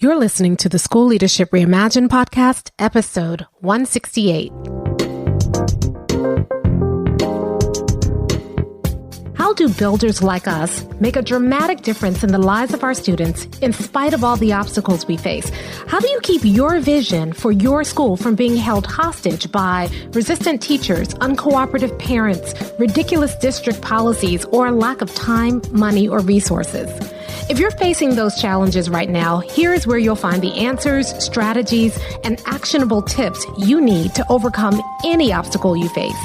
You're listening to the School Leadership Reimagined podcast, episode 168. How do builders like us make a dramatic difference in the lives of our students in spite of all the obstacles we face? How do you keep your vision for your school from being held hostage by resistant teachers, uncooperative parents, ridiculous district policies, or a lack of time, money, or resources? If you're facing those challenges right now, here is where you'll find the answers, strategies, and actionable tips you need to overcome any obstacle you face.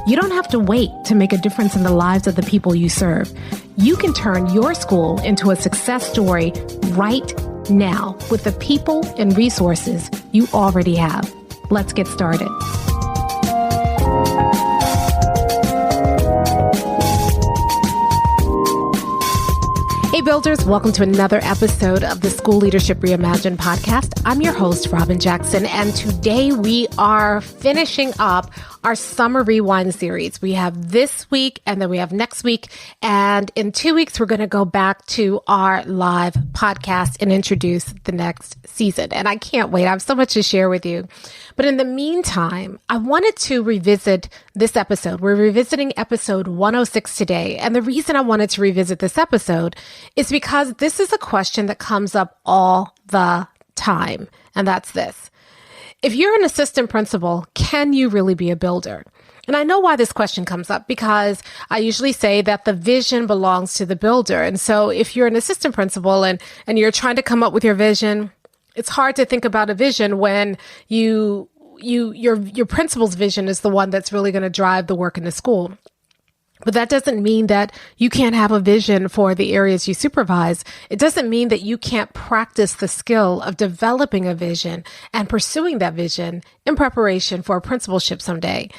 You don't have to wait to make a difference in the lives of the people you serve. You can turn your school into a success story right now with the people and resources you already have. Let's get started. Hey builders, welcome to another episode of the School Leadership Reimagined podcast. I'm your host, Robin Jackson, and today we are finishing up our Summer Rewind series. We have this week and then we have next week, and in 2 weeks we're going to go back to our live podcast and introduce the next season. And I can't wait. I have so much to share with you. But in the meantime, I wanted to revisit this episode. We're revisiting episode 106 today. And the reason I wanted to revisit this episode is because this is a question that comes up all the time. And that's this. If you're an assistant principal, can you really be a builder? And I know why this question comes up because I usually say that the vision belongs to the builder. And so if you're an assistant principal and you're trying to come up with your vision, it's hard to think about a vision when your principal's vision is the one that's really going to drive the work in the school. But that doesn't mean that you can't have a vision for the areas you supervise. It doesn't mean that you can't practice the skill of developing a vision and pursuing that vision in preparation for a principalship someday.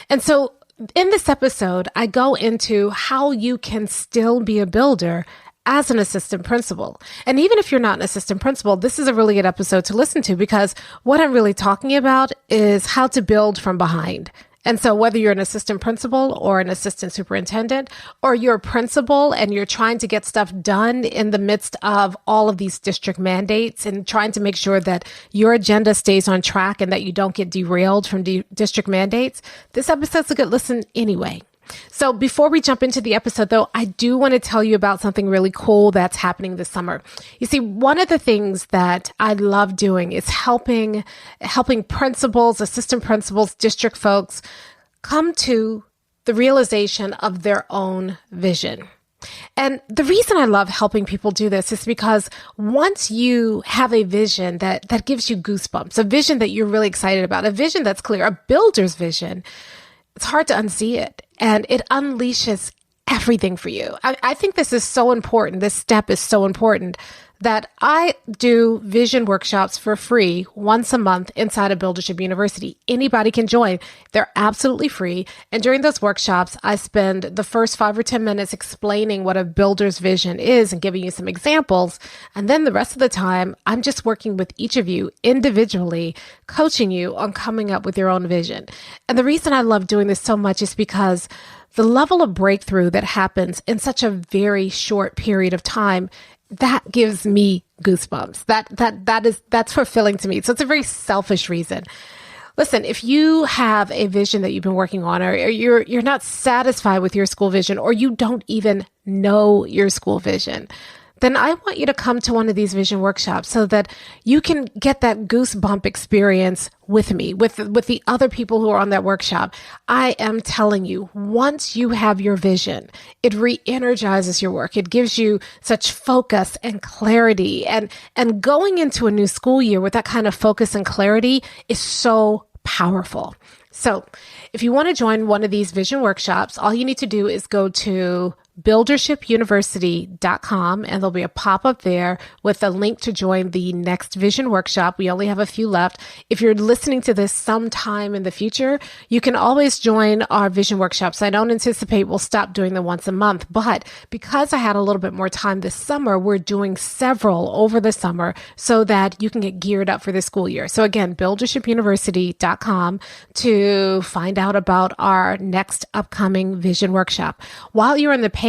And so in this episode, I go into how you can still be a builder as an assistant principal. And even if you're not an assistant principal, this is a really good episode to listen to because what I'm really talking about is how to build from behind. And so whether you're an assistant principal or an assistant superintendent, or you're a principal and you're trying to get stuff done in the midst of all of these district mandates and trying to make sure that your agenda stays on track and that you don't get derailed from district mandates, this episode's a good listen anyway. So before we jump into the episode, though, I do want to tell you about something really cool that's happening this summer. You see, one of the things that I love doing is helping principals, assistant principals, district folks come to the realization of their own vision. And the reason I love helping people do this is because once you have a vision that gives you goosebumps, a vision that you're really excited about, a vision that's clear, a builder's vision, it's hard to unsee it, and it unleashes everything for you. I think this is so important. This step is so important that I do vision workshops for free once a month inside of Buildership University. Anybody can join. They're absolutely free. And during those workshops, I spend the first 5 or 10 minutes explaining what a builder's vision is and giving you some examples. And then the rest of the time, I'm just working with each of you individually, coaching you on coming up with your own vision. And the reason I love doing this so much is because the level of breakthrough that happens in such a very short period of time, that gives me goosebumps. That's fulfilling to me. So it's a very selfish reason. Listen, if you have a vision that you've been working on, or you're not satisfied with your school vision, or you don't even know your school vision, then I want you to come to one of these vision workshops so that you can get that goosebump experience with me, with the other people who are on that workshop. I am telling you, once you have your vision, it re-energizes your work. It gives you such focus and clarity. And going into a new school year with that kind of focus and clarity is so powerful. So if you want to join one of these vision workshops, all you need to do is go to buildershipuniversity.com, and there'll be a pop-up there with a link to join the next vision workshop. We only have a few left. If you're listening to this sometime in the future, you can always join our vision workshops. I don't anticipate we'll stop doing them once a month, but because I had a little bit more time this summer, we're doing several over the summer so that you can get geared up for the school year. So again, buildershipuniversity.com to find out about our next upcoming vision workshop. While you're on the page,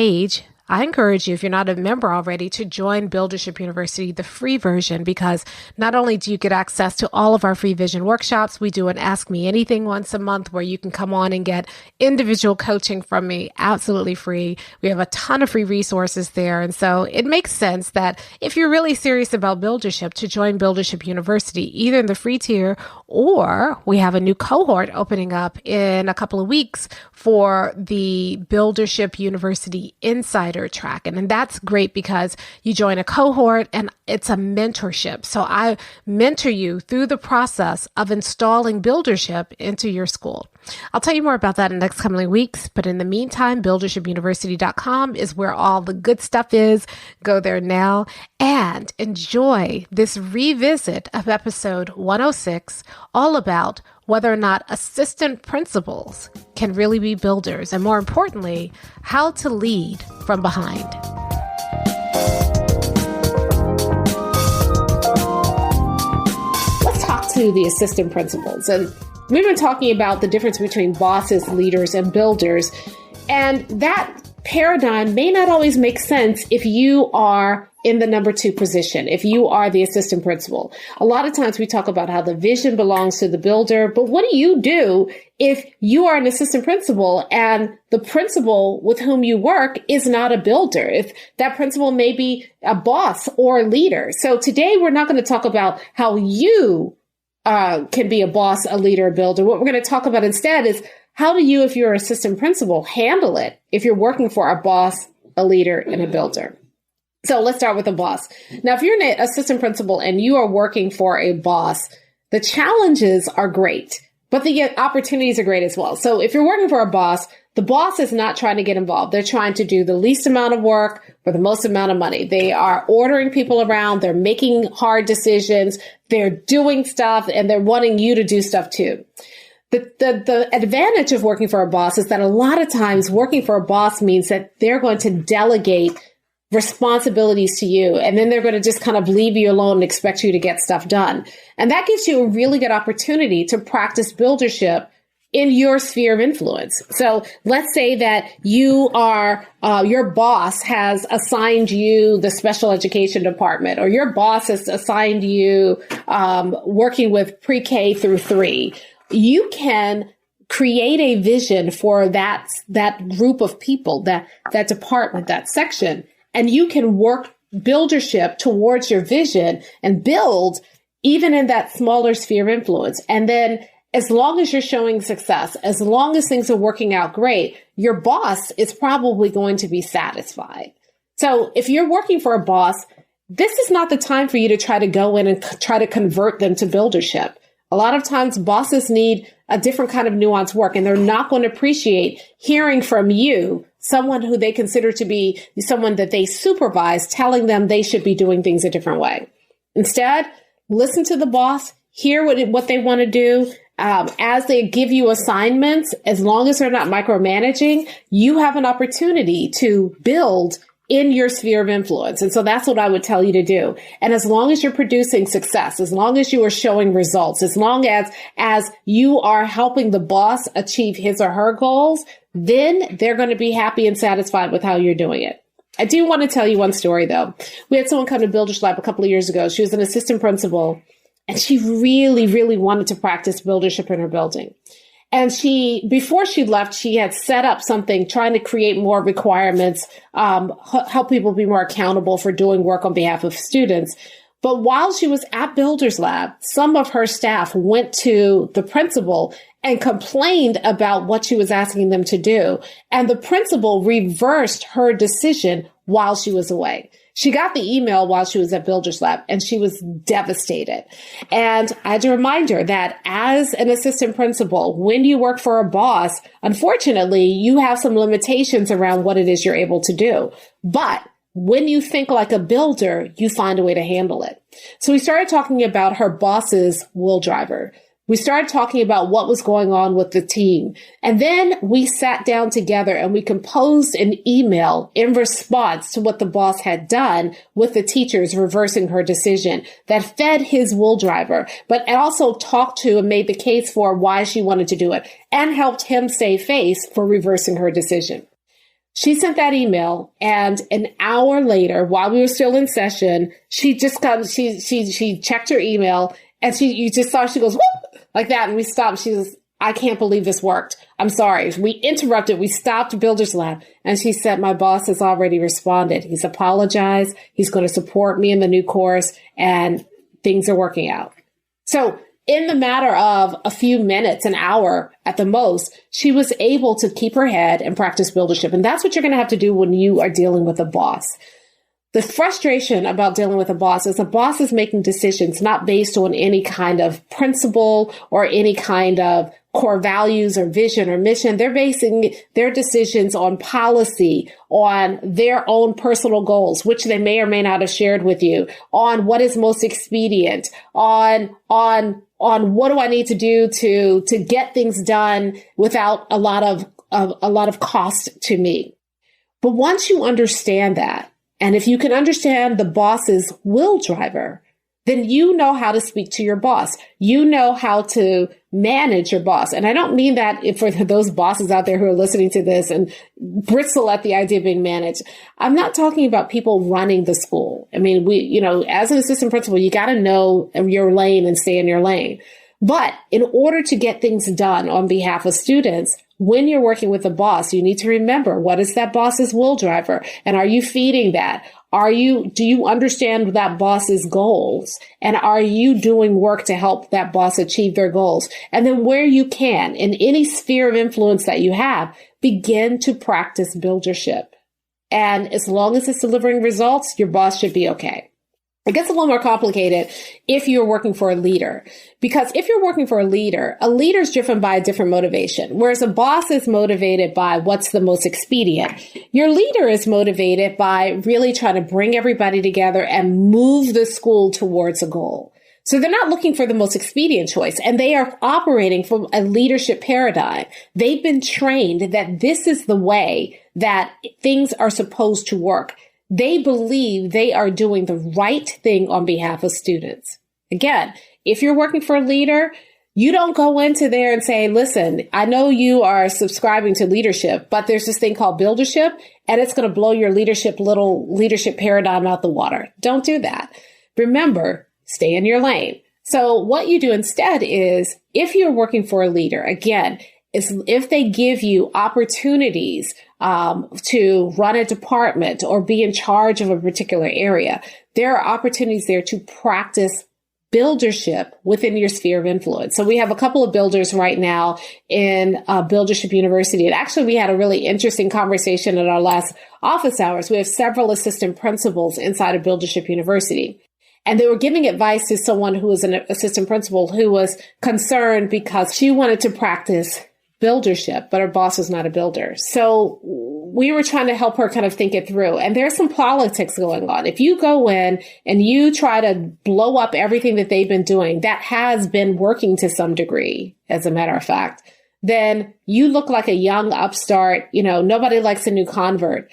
I encourage you, if you're not a member already, to join Buildership University, the free version, because not only do you get access to all of our free vision workshops, we do an Ask Me Anything once a month where you can come on and get individual coaching from me absolutely free. We have a ton of free resources there. And so it makes sense that if you're really serious about Buildership, to join Buildership University, either in the free tier, or we have a new cohort opening up in a couple of weeks for the Buildership University Insider track. And that's great because you join a cohort and it's a mentorship. So I mentor you through the process of installing Buildership into your school. I'll tell you more about that in the next coming weeks. But in the meantime, buildershipuniversity.com is where all the good stuff is. Go there now and enjoy this revisit of episode 106, all about whether or not assistant principals can really be builders, and more importantly, how to lead from behind. Let's talk to the assistant principals. And we've been talking about the difference between bosses, leaders, and builders. And that paradigm may not always make sense if you are in the number 2 position, if you are the assistant principal. A lot of times we talk about how the vision belongs to the builder, but what do you do if you are an assistant principal and the principal with whom you work is not a builder? If that principal may be a boss or a leader. So today we're not going to talk about how you can be a boss, a leader, a builder. What we're going to talk about instead is how do you, if you're an assistant principal, handle it if you're working for a boss, a leader, and a builder? So let's start with a boss. Now, if you're an assistant principal and you are working for a boss, the challenges are great, but the opportunities are great as well. So if you're working for a boss, the boss is not trying to get involved. They're trying to do the least amount of work for the most amount of money. They are ordering people around. They're making hard decisions. They're doing stuff, and they're wanting you to do stuff too. The advantage of working for a boss is that a lot of times working for a boss means that they're going to delegate responsibilities to you, and then they're going to just kind of leave you alone and expect you to get stuff done. And that gives you a really good opportunity to practice buildership in your sphere of influence. So let's say that you are, your boss has assigned you the special education department, or your boss has assigned you working with pre-K through 3. You can create a vision for that group of people, that department, that section, and you can work buildership towards your vision and build even in that smaller sphere of influence. And then as long as you're showing success, as long as things are working out great, your boss is probably going to be satisfied. So if you're working for a boss, this is not the time for you to try to go in and try to convert them to buildership. A lot of times bosses need a different kind of nuanced work, and they're not going to appreciate hearing from you, someone who they consider to be someone that they supervise, telling them they should be doing things a different way. Instead, listen to the boss, hear what they want to do. As they give you assignments, as long as they're not micromanaging, you have an opportunity to build in your sphere of influence. And so that's what I would tell you to do. And as long as you're producing success, as long as you are showing results, as long as you are helping the boss achieve his or her goals, then they're going to be happy and satisfied with how you're doing it. I do want to tell you one story though. We had someone come to Buildership Lab a couple of years ago. She was an assistant principal, and she really, really wanted to practice buildership in her building. And before she left, she had set up something trying to create more requirements, help people be more accountable for doing work on behalf of students. But while she was at Builders Lab, some of her staff went to the principal and complained about what she was asking them to do. And the principal reversed her decision while she was away. She got the email while she was at Builders Lab, and she was devastated. And I had to remind her that as an assistant principal, when you work for a boss, unfortunately, you have some limitations around what it is you're able to do. But when you think like a builder, you find a way to handle it. So we started talking about her boss's wool driver. We started talking about what was going on with the team. And then we sat down together and we composed an email in response to what the boss had done with the teachers reversing her decision that fed his wool driver, but also talked to and made the case for why she wanted to do it and helped him save face for reversing her decision. She sent that email, and an hour later, while we were still in session, she just comes, she checked her email, and you just saw, she goes, whoop, like that. And we stopped. She goes, I can't believe this worked. I'm sorry. We interrupted. We stopped Builders Lab. And she said, my boss has already responded. He's apologized. He's going to support me in the new course, and things are working out. So in the matter of a few minutes, an hour at the most, she was able to keep her head and practice buildership. And that's what you're going to have to do when you are dealing with a boss. The frustration about dealing with a boss is the boss is making decisions not based on any kind of principle or any kind of core values or vision or mission. They're basing their decisions on policy, on their own personal goals, which they may or may not have shared with you, on what is most expedient, on what do I need to do to get things done without a lot of cost to me. But once you understand that, and if you can understand the boss's will driver, then you know how to speak to your boss. You know how to manage your boss. And I don't mean that for those bosses out there who are listening to this and bristle at the idea of being managed. I'm not talking about people running the school. I mean, as an assistant principal, you got to know your lane and stay in your lane. But in order to get things done on behalf of students, when you're working with a boss, you need to remember, what is that boss's will driver? And are you feeding that? Do you understand that boss's goals? And are you doing work to help that boss achieve their goals? And then where you can, in any sphere of influence that you have, begin to practice buildership. And as long as it's delivering results, your boss should be okay. It gets a little more complicated if you're working for a leader, because if you're working for a leader is driven by a different motivation, whereas a boss is motivated by what's the most expedient. Your leader is motivated by really trying to bring everybody together and move the school towards a goal. So they're not looking for the most expedient choice, and they are operating from a leadership paradigm. They've been trained that this is the way that things are supposed to work. They believe they are doing the right thing on behalf of students. Again, if you're working for a leader, you don't go into there and say, listen, I know you are subscribing to leadership, but there's this thing called buildership, and it's going to blow your leadership paradigm out the water. Don't do that. Remember, stay in your lane. So what you do instead is, if you're working for a leader, again, is if they give you opportunities to run a department or be in charge of a particular area, there are opportunities there to practice buildership within your sphere of influence. So we have a couple of builders right now in Buildership University. And actually, we had a really interesting conversation at our last office hours. We have several assistant principals inside of Buildership University. And they were giving advice to someone who was an assistant principal who was concerned because she wanted to practice buildership, but her boss was not a builder. So we were trying to help her kind of think it through. And there's some politics going on. If you go in and you try to blow up everything that they've been doing, that has been working to some degree, as a matter of fact, then you look like a young upstart. Nobody likes a new convert.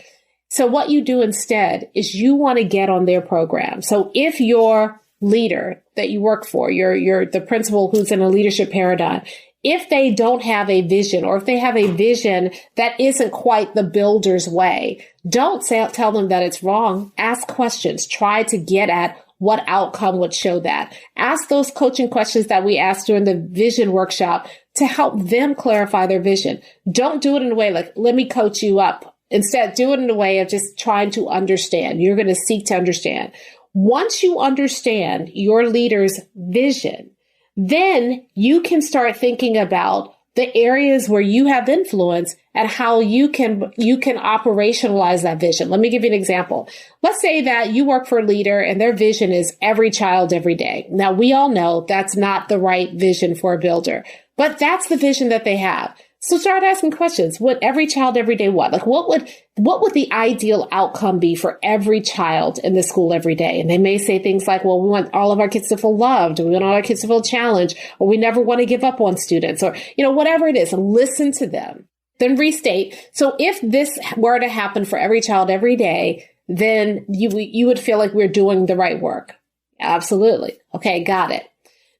So what you do instead is you want to get on their program. So if your leader that you work for, you're the principal who's in a leadership paradigm, if they don't have a vision, or if they have a vision that isn't quite the builder's way, don't tell them that it's wrong. Ask questions. Try to get at what outcome would show that. Ask those coaching questions that we asked during the vision workshop to help them clarify their vision. Don't do it in a way like, let me coach you up. Instead, do it in a way of just trying to understand. You're going to seek to understand. Once you understand your leader's vision, then you can start thinking about the areas where you have influence and how you can operationalize that vision. Let me give you an example. Let's say that you work for a leader and their vision is every child every day. Now, we all know that's not the right vision for a builder, but that's the vision that they have. So start asking questions. What every child every day what? Like what would the ideal outcome be for every child in the school every day? And they may say things like, well, we want all of our kids to feel loved, we want all our kids to feel challenged, or we never want to give up on students, or whatever it is. And listen to them. Then restate. So if this were to happen for every child every day, then you would feel like we're doing the right work. Absolutely. Okay, got it.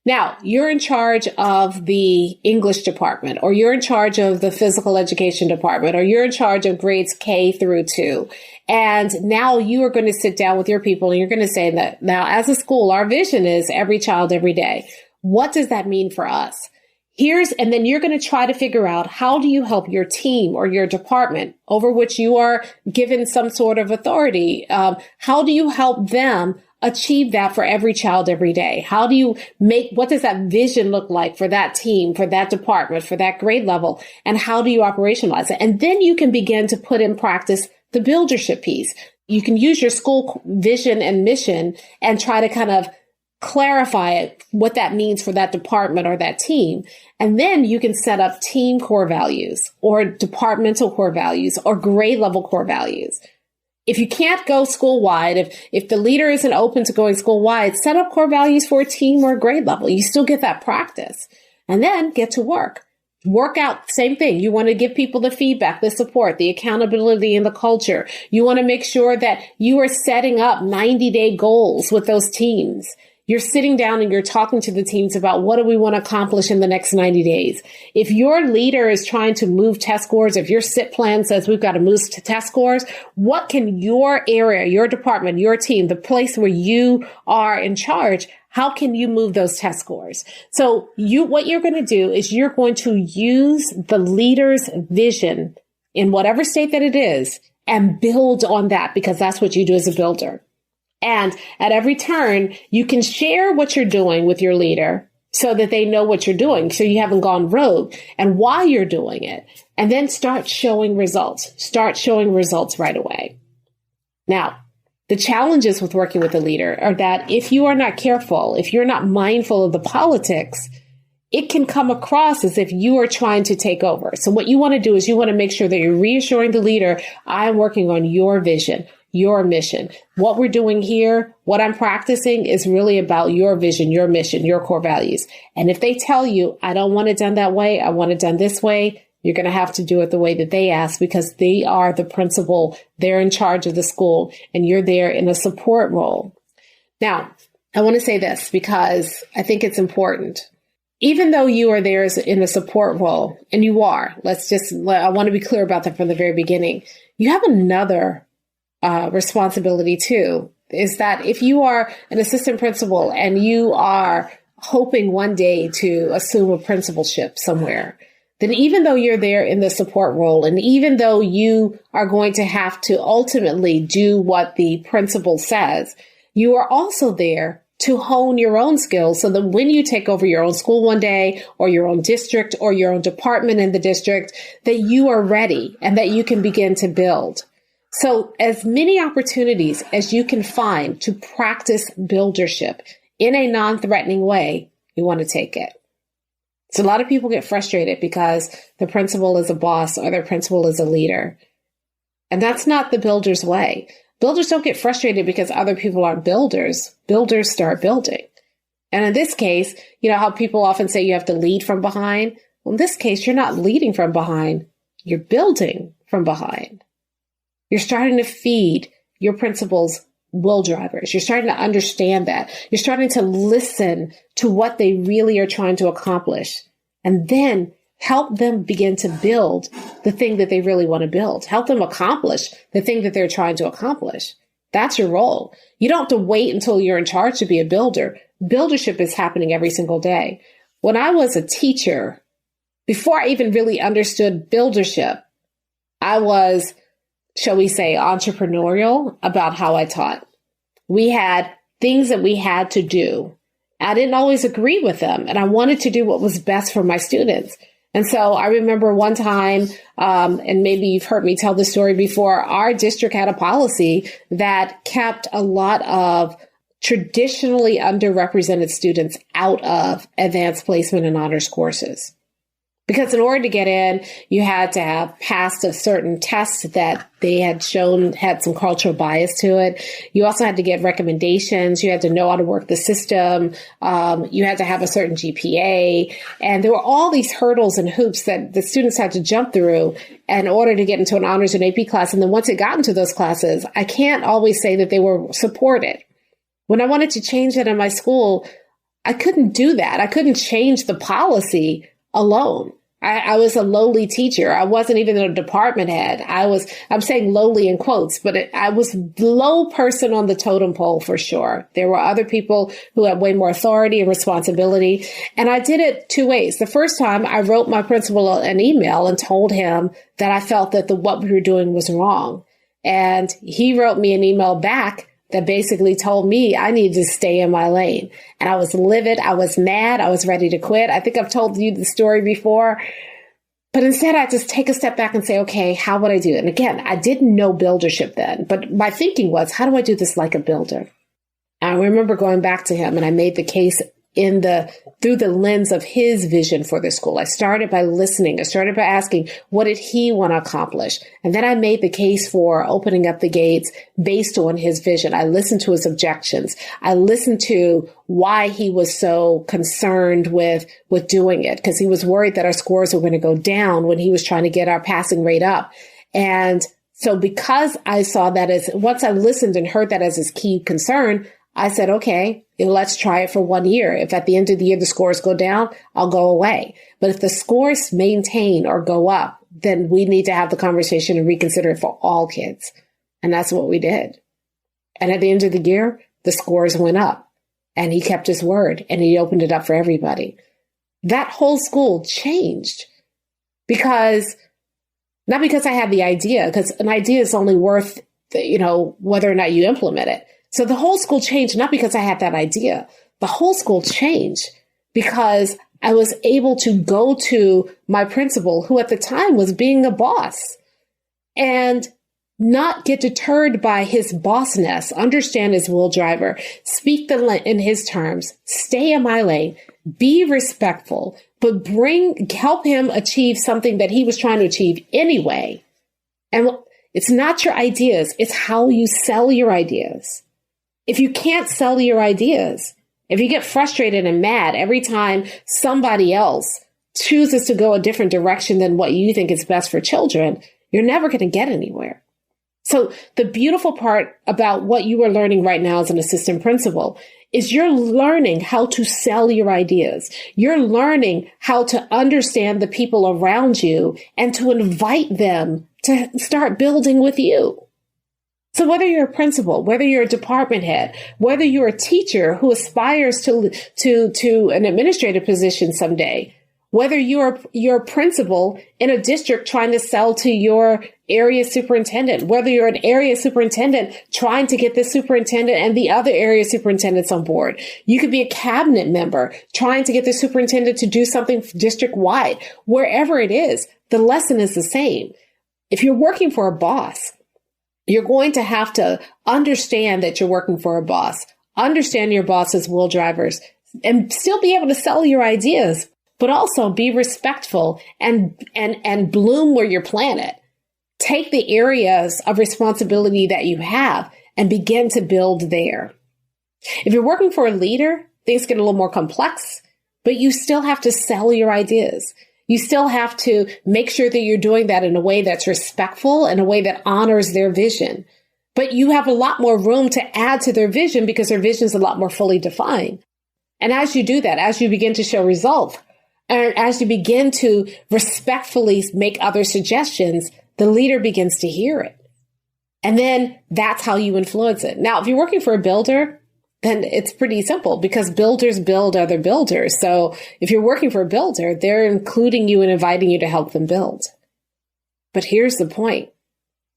Now, you're in charge of the English department, or you're in charge of the physical education department, or you're in charge of grades K through 2. And now you are going to sit down with your people and you're going to say that now as a school, our vision is every child, every day. What does that mean for us? And then you're going to try to figure out, how do you help your team or your department over which you are given some sort of authority? How do you help them achieve that for every child every day? What does that vision look like for that team, for that department, for that grade level? And how do you operationalize it? And then you can begin to put in practice the buildership piece. You can use your school vision and mission and try to kind of clarify it, what that means for that department or that team. And then you can set up team core values or departmental core values or grade level core values. If you can't go school-wide, if the leader isn't open to going school-wide, set up core values for a team or a grade level. You still get that practice. And then get to work. Work out, same thing. You want to give people the feedback, the support, the accountability, and the culture. You want to make sure that you are setting up 90-day goals with those teams. You're sitting down and you're talking to the teams about what do we want to accomplish in the next 90 days. If your leader is trying to move test scores, if your SIP plan says we've got to move to test scores, what can your area, your department, your team, the place where you are in charge, how can you move those test scores? So what you're going to do is you're going to use the leader's vision in whatever state that it is and build on that, because that's what you do as a builder. And at every turn, you can share what you're doing with your leader so that they know what you're doing, so you haven't gone rogue, and why you're doing it. And then start showing results. Start showing results right away. Now, the challenges with working with a leader are that if you are not careful, if you're not mindful of the politics, it can come across as if you are trying to take over. So what you want to do is you want to make sure that you're reassuring the leader, I'm working on your vision, your mission. What we're doing here, what I'm practicing is really about your vision, your mission, your core values. And if they tell you, I don't want it done that way, I want it done this way, you're going to have to do it the way that they ask, because they are the principal. They're in charge of the school and you're there in a support role. Now, I want to say this because I think it's important. Even though you are there in a support role, and you are, I want to be clear about that from the very beginning. You have another responsibility too, is that if you are an assistant principal and you are hoping one day to assume a principalship somewhere, then even though you're there in the support role, and even though you are going to have to ultimately do what the principal says, you are also there to hone your own skills so that when you take over your own school one day, or your own district, or your own department in the district, that you are ready and that you can begin to build. So as many opportunities as you can find to practice buildership in a non-threatening way, you want to take it. So a lot of people get frustrated because the principal is a boss or their principal is a leader. And that's not the builder's way. Builders don't get frustrated because other people aren't builders. Builders start building. And in this case, you know how people often say you have to lead from behind? Well, in this case, you're not leading from behind. You're building from behind. You're starting to feed your principal's will drivers. You're starting to understand that. You're starting to listen to what they really are trying to accomplish, and then help them begin to build the thing that they really want to build. Help them accomplish the thing that they're trying to accomplish. That's your role. You don't have to wait until you're in charge to be a builder. Buildership is happening every single day. When I was a teacher, before I even really understood buildership, I was, shall we say, entrepreneurial about how I taught. We had things that we had to do. I didn't always agree with them, and I wanted to do what was best for my students. And so I remember one time, and maybe you've heard me tell this story before, our district had a policy that kept a lot of traditionally underrepresented students out of advanced placement and honors courses. Because in order to get in, you had to have passed a certain test that they had shown had some cultural bias to it. You also had to get recommendations. You had to know how to work the system. You had to have a certain GPA. And there were all these hurdles and hoops that the students had to jump through in order to get into an honors and AP class. And then once it got into those classes, I can't always say that they were supported. When I wanted to change that in my school, I couldn't do that. I couldn't change the policy alone. I was a lowly teacher. I wasn't even a department head. I'm saying lowly in quotes, but I was the low person on the totem pole for sure. There were other people who had way more authority and responsibility. And I did it two ways. The first time I wrote my principal an email and told him that I felt that what we were doing was wrong. And he wrote me an email back that basically told me I needed to stay in my lane. And I was livid. I was mad. I was ready to quit. I think I've told you the story before. But instead, I just take a step back and say, okay, how would I do it? And again, I didn't know buildership then, but my thinking was, how do I do this like a builder? And I remember going back to him and I made the case through the lens of his vision for the school. I started by listening. I started by asking, what did he want to accomplish? And then I made the case for opening up the gates based on his vision. I listened to his objections. I listened to why he was so concerned with doing it, because he was worried that our scores were going to go down when he was trying to get our passing rate up. And so because I saw that once I listened and heard that as his key concern, I said, okay, let's try it for 1 year. If at the end of the year the scores go down, I'll go away. But if the scores maintain or go up, then we need to have the conversation and reconsider it for all kids. And that's what we did. And at the end of the year, the scores went up and he kept his word and he opened it up for everybody. That whole school changed not because I had the idea, because an idea is only worth, whether or not you implement it. So the whole school changed, not because I had that idea. The whole school changed because I was able to go to my principal, who at the time was being a boss, and not get deterred by his bossness, understand his will driver, speak in his terms, stay in my lane, be respectful, but help him achieve something that he was trying to achieve anyway. And it's not your ideas, it's how you sell your ideas. If you can't sell your ideas, if you get frustrated and mad every time somebody else chooses to go a different direction than what you think is best for children, you're never going to get anywhere. So the beautiful part about what you are learning right now as an assistant principal is you're learning how to sell your ideas. You're learning how to understand the people around you and to invite them to start building with you. So whether you're a principal, whether you're a department head, whether you're a teacher who aspires to an administrative position someday, whether you're a principal in a district trying to sell to your area superintendent, whether you're an area superintendent trying to get the superintendent and the other area superintendents on board, you could be a cabinet member trying to get the superintendent to do something district wide. Wherever it is, the lesson is the same. If you're working for a boss, you're going to have to understand that you're working for a boss, understand your boss's will drivers, and still be able to sell your ideas, but also be respectful and bloom where you're planted. Take the areas of responsibility that you have and begin to build there. If you're working for a leader, things get a little more complex, but you still have to sell your ideas. You still have to make sure that you're doing that in a way that's respectful, in a way that honors their vision. But you have a lot more room to add to their vision because their vision is a lot more fully defined. And as you do that, as you begin to show results, and as you begin to respectfully make other suggestions, the leader begins to hear it. And then that's how you influence it. Now, if you're working for a builder, then it's pretty simple because builders build other builders. So if you're working for a builder, they're including you and inviting you to help them build. But here's the point.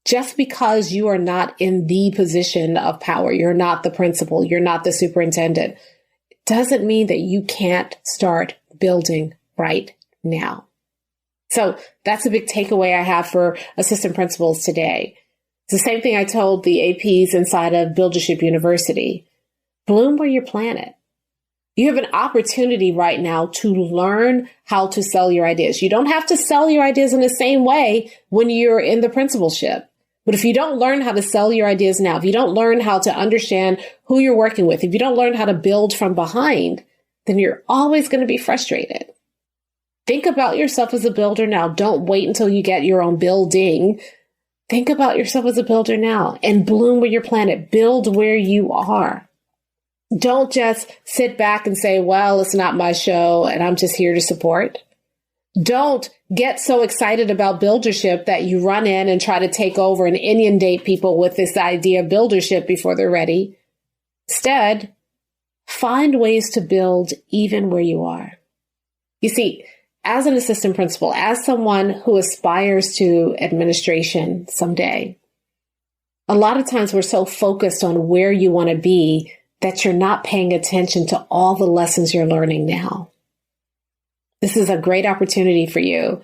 Just because you are not in the position of power, you're not the principal, you're not the superintendent, doesn't mean that you can't start building right now. So that's a big takeaway I have for assistant principals today. It's the same thing I told the APs inside of Buildership University. Bloom where you're planted. You have an opportunity right now to learn how to sell your ideas. You don't have to sell your ideas in the same way when you're in the principalship. But if you don't learn how to sell your ideas now, if you don't learn how to understand who you're working with, if you don't learn how to build from behind, then you're always going to be frustrated. Think about yourself as a builder now. Don't wait until you get your own building. Think about yourself as a builder now and bloom where you're planted. Build where you are. Don't just sit back and say, well, it's not my show and I'm just here to support. Don't get so excited about buildership that you run in and try to take over and inundate people with this idea of buildership before they're ready. Instead, find ways to build even where you are. You see, as an assistant principal, as someone who aspires to administration someday, a lot of times we're so focused on where you want to be that you're not paying attention to all the lessons you're learning now. This is a great opportunity for you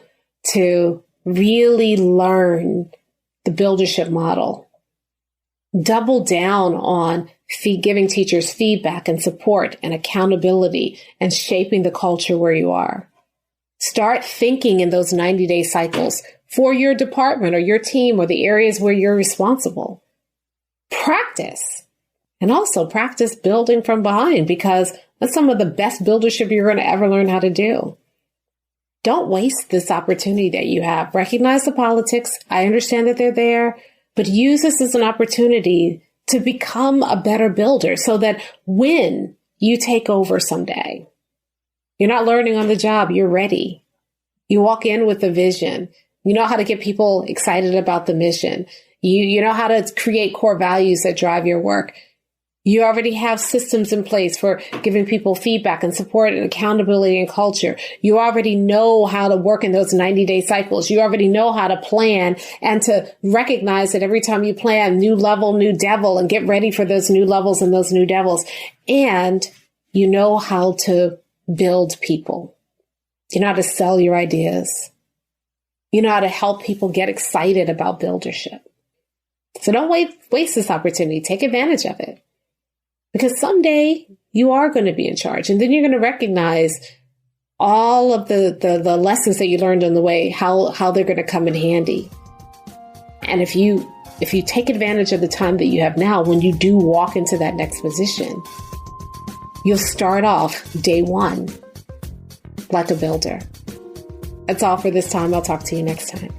to really learn the buildership model. Double down on giving teachers feedback and support and accountability and shaping the culture where you are. Start thinking in those 90-day cycles for your department or your team or the areas where you're responsible. Practice. And also practice building from behind, because that's some of the best buildership you're going to ever learn how to do. Don't waste this opportunity that you have. Recognize the politics. I understand that they're there, but use this as an opportunity to become a better builder so that when you take over someday, you're not learning on the job, you're ready. You walk in with a vision. You know how to get people excited about the mission. You know how to create core values that drive your work. You already have systems in place for giving people feedback and support and accountability and culture. You already know how to work in those 90-day cycles. You already know how to plan and to recognize that every time you plan, new level, new devil, and get ready for those new levels and those new devils. And you know how to build people. You know how to sell your ideas. You know how to help people get excited about buildership. So don't waste this opportunity. Take advantage of it. Because someday you are going to be in charge, and then you're going to recognize all of the lessons that you learned on the way, how they're going to come in handy. And if you take advantage of the time that you have now, when you do walk into that next position, you'll start off day one like a builder. That's all for this time. I'll talk to you next time.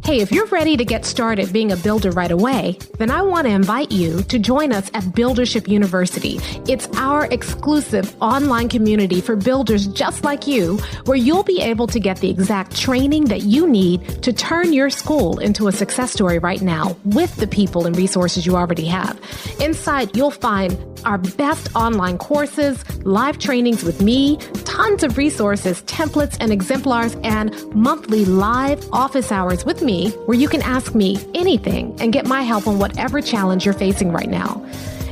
Hey, if you're ready to get started being a builder right away, then I want to invite you to join us at Buildership University. It's our exclusive online community for builders just like you, where you'll be able to get the exact training that you need to turn your school into a success story right now with the people and resources you already have. Inside, you'll find our best online courses, live trainings with me, tons of resources, templates, and exemplars, and monthly live office hours with me, where you can ask me anything and get my help on whatever challenge you're facing right now.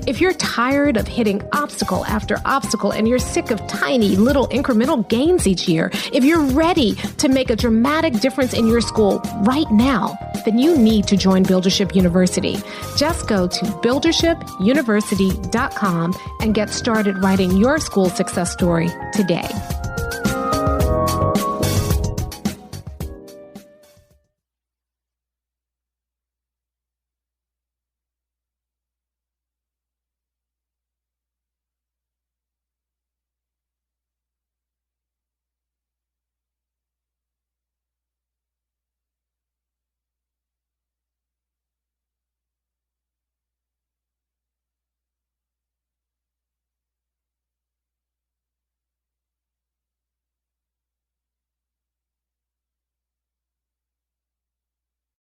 If you're tired of hitting obstacle after obstacle and you're sick of tiny little incremental gains each year, if you're ready to make a dramatic difference in your school right now, then you need to join Buildership University. Just go to buildershipuniversity.com and get started writing your school success story today.